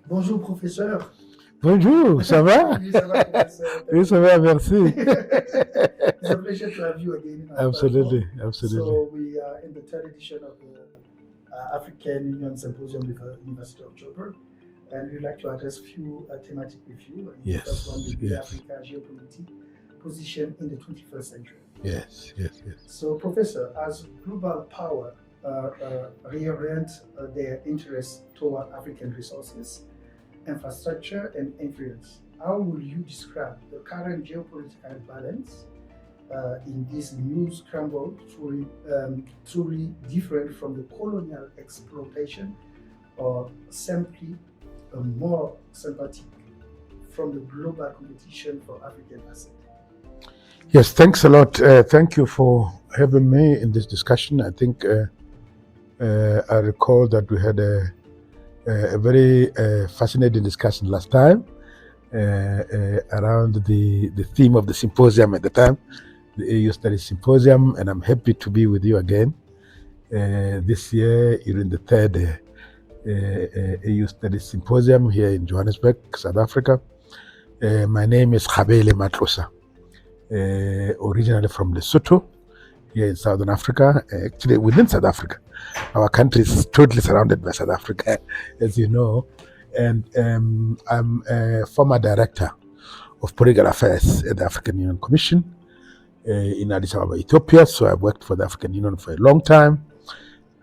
Bonjour, professeur. Bonjour, ça va? Oui, ça va, professeur. Oui, ça va, merci. It's a pleasure to have you again in our Absolutely, platform. absolutely. So we are in the third edition of the African Union Symposium with the University of Joburg, and we'd like to address a few thematic with you. And Yes, the first one will be yes. Africa geopolitics position in the 21st century. Yes, yes, yes. So, Professor, as global power reorient their interests toward African resources, infrastructure, and influence, how will you describe the current geopolitical balance in this new scramble truly different from the colonial exploitation, or simply more sympathetic from the global competition for African assets? Yes, thanks a lot. Thank you for having me in this discussion. I think I recall that we had a very fascinating discussion last time around the theme of the symposium at the time, the AU Studies Symposium, and I'm happy to be with you again this year during the third AU Studies Symposium here in Johannesburg, South Africa. My name is Khabele Matlosa, originally from Lesotho, here in Southern Africa, actually within South Africa. Our country is totally surrounded by South Africa, as you know. And I'm a former director of political affairs at the African Union Commission in Addis Ababa, Ethiopia. So I've worked for the African Union for a long time.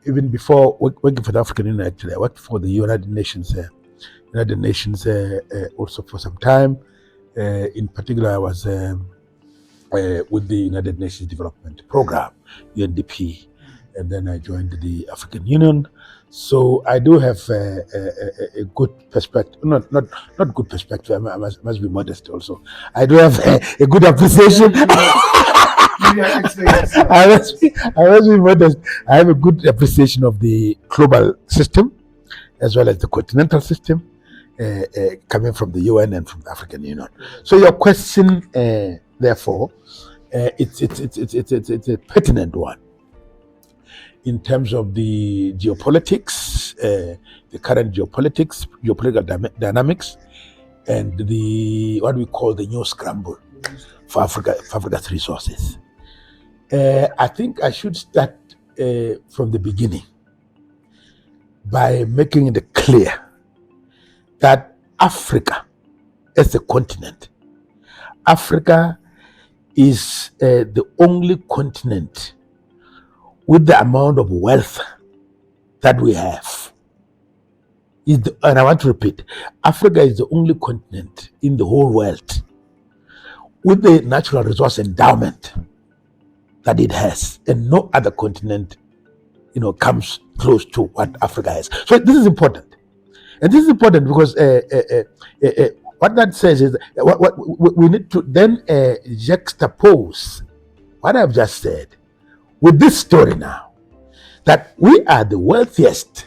Even before working for the African Union, actually, I worked for the United Nations also for some time. In particular, I was with the United Nations Development Program, UNDP, and then I joined the African Union. So I do have a good perspective, not good perspective, I must be modest also. I do have a good appreciation. I must be modest. I have a good appreciation of the global system as well as the continental system coming from the UN and from the African Union. So your question, therefore, it's a pertinent one in terms of the geopolitics, the current geopolitical dynamics, and the what we call the new scramble for Africa's resources. I think I should start from the beginning by making it clear that Africa as a continent, Africa is the only continent with the amount of wealth that we have. And I want to repeat, Africa is the only continent in the whole world with the natural resource endowment that it has, and no other continent, comes close to what Africa has. So this is important, and this is important because what that says is what we need to then juxtapose what I've just said with this story now, that we are the wealthiest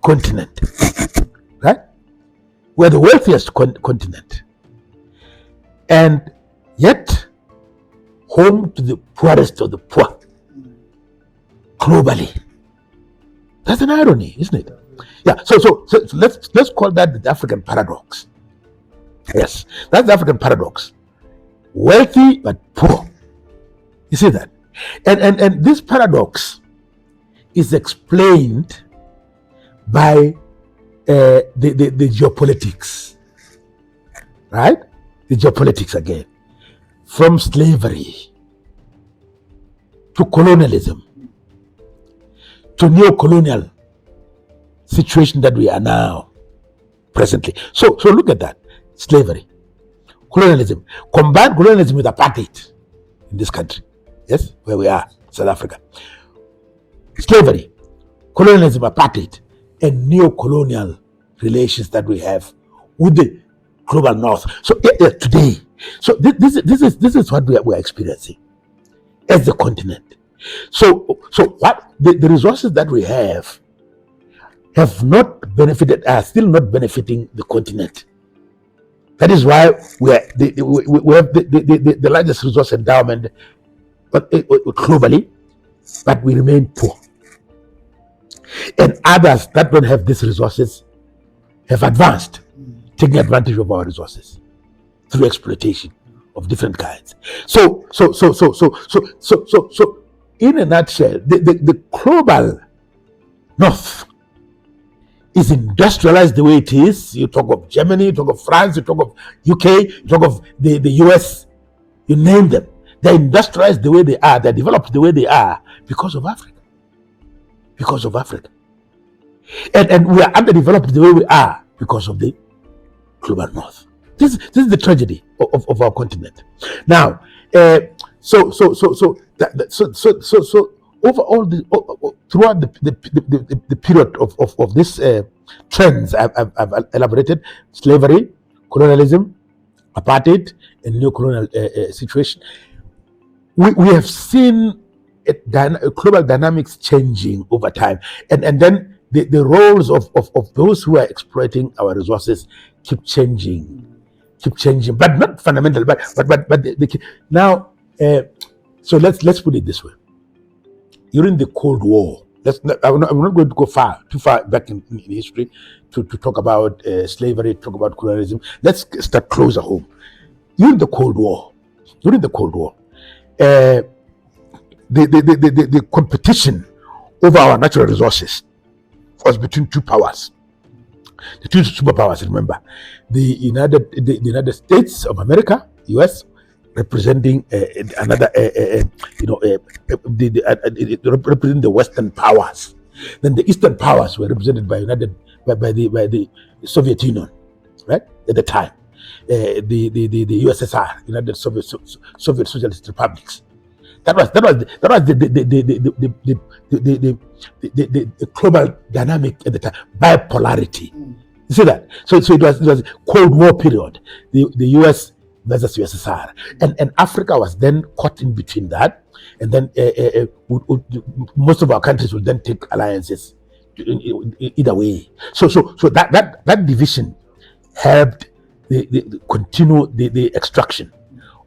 continent, right? We're the wealthiest continent, and yet home to the poorest of the poor globally. That's an irony, isn't it? Yeah. So let's call that the African paradox. Yes, that's the African paradox. Wealthy but poor. You see that? And this paradox is explained by the geopolitics, right? The geopolitics again, from slavery to colonialism to neo-colonial situation that we are now presently. So look at that: slavery, colonialism, combined colonialism with apartheid in this country. Yes, where we are, South Africa. Slavery, colonialism, apartheid, and neo-colonial relations that we have with the global North. So today, so this is what we are experiencing as the continent. So what the resources that we have not benefited, are still not benefiting the continent. That is why we have the largest resource endowment, but globally, but we remain poor. And others that don't have these resources have advanced, taking advantage of our resources through exploitation of different kinds. So, in a nutshell, the global North is industrialized the way it is. You talk of Germany, you talk of France, you talk of UK, you talk of the US, you name them. They're industrialized the way they are, they're developed the way they are because of Africa. Because of Africa. And we are underdeveloped the way we are because of the global North. This is the tragedy of our continent. Now, overall, throughout the period of this trends I've elaborated: slavery, colonialism, apartheid, and neo-colonial situation, we have seen global dynamics changing over time, and then the roles of those who are exploiting our resources keep changing, but not fundamental. But now, so let's put it this way. During the Cold War, I'm not going to go too far back in history to talk about slavery, talk about colonialism. Let's start closer home. During the Cold War, the competition over our natural resources was between two powers, the two superpowers. Remember, the United States of America, US, representing another, representing the Western powers. Then the Eastern powers were represented by the Soviet Union, right, at the time. The USSR, United Soviet Socialist Republics. That was the global dynamic at the time. Bipolarity. You see that? So it was Cold War period. The US versus USSR, and Africa was then caught in between that, and then most of our countries would then take alliances either way. So that division helped continue the extraction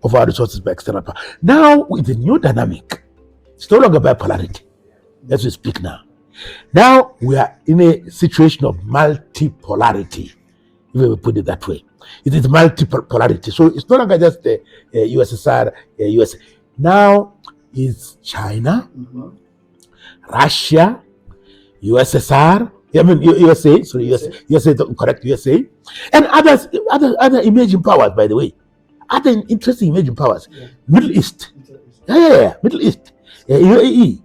of our resources by external power. Now, with the new dynamic, it's no longer bipolarity as we speak now. Now we are in a situation of multipolarity, if we put it that way. It is multipolarity. So it's no longer just the USSR, US. Now it's China, Russia, USSR, USA, sorry, USA, correct, USA, and other emerging powers, by the way. Other interesting emerging powers. Middle East. Middle East. UAE.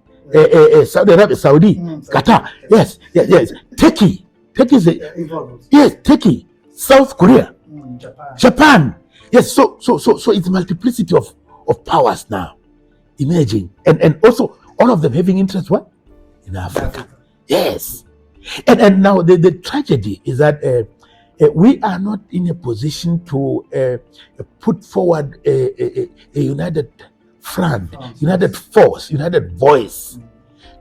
Saudi Arabia, Qatar. Yes. Turkey. Turkey. South Korea. Japan. Yes, so it's multiplicity of powers now emerging. And also all of them having interest what? In Africa. Yes. And now the tragedy is that we are not in a position to put forward a united front, united force, united voice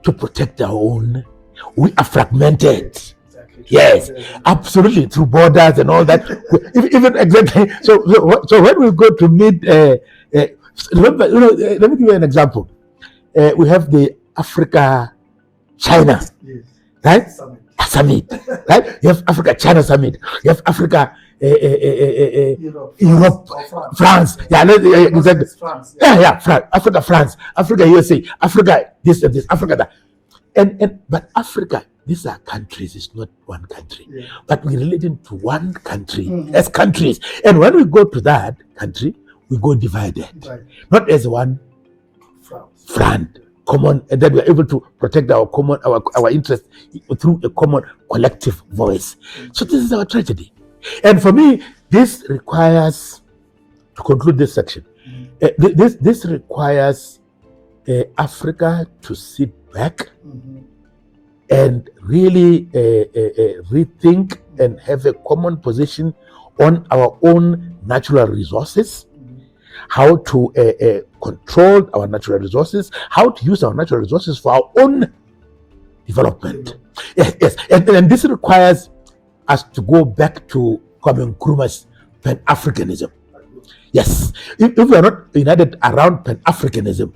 to protect our own. We are fragmented. Yes, absolutely, through borders and all that. Even exactly. So when we go to meet, remember, let me give you an example. We have the Africa-China, right? Summit, right? You have Africa-China summit. You have Africa, Europe, France. Exactly. France. France. Africa, France. Africa, USA. Africa, this and this. Africa, that. But Africa, these are countries. It's not one country, but we relate to one country as countries. And when we go to that country, we go divided, not as one front. Common, and then we are able to protect our common, our interests through a common collective voice. So this is our tragedy. And for me, this requires, to conclude this section, this requires Africa to sit back and really rethink and have a common position on our own natural resources, how to control our natural resources, how to use our natural resources for our own development. Yes. And this requires us to go back to Kwame Nkrumah's Pan-Africanism. Yes. If we are not united around Pan-Africanism,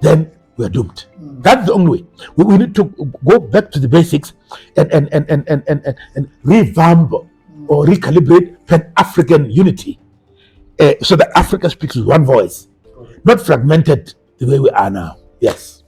then we are doomed. That's the only way. We need to go back to the basics and revamp or recalibrate Pan-African unity so that Africa speaks with one voice, not fragmented the way we are now. Yes.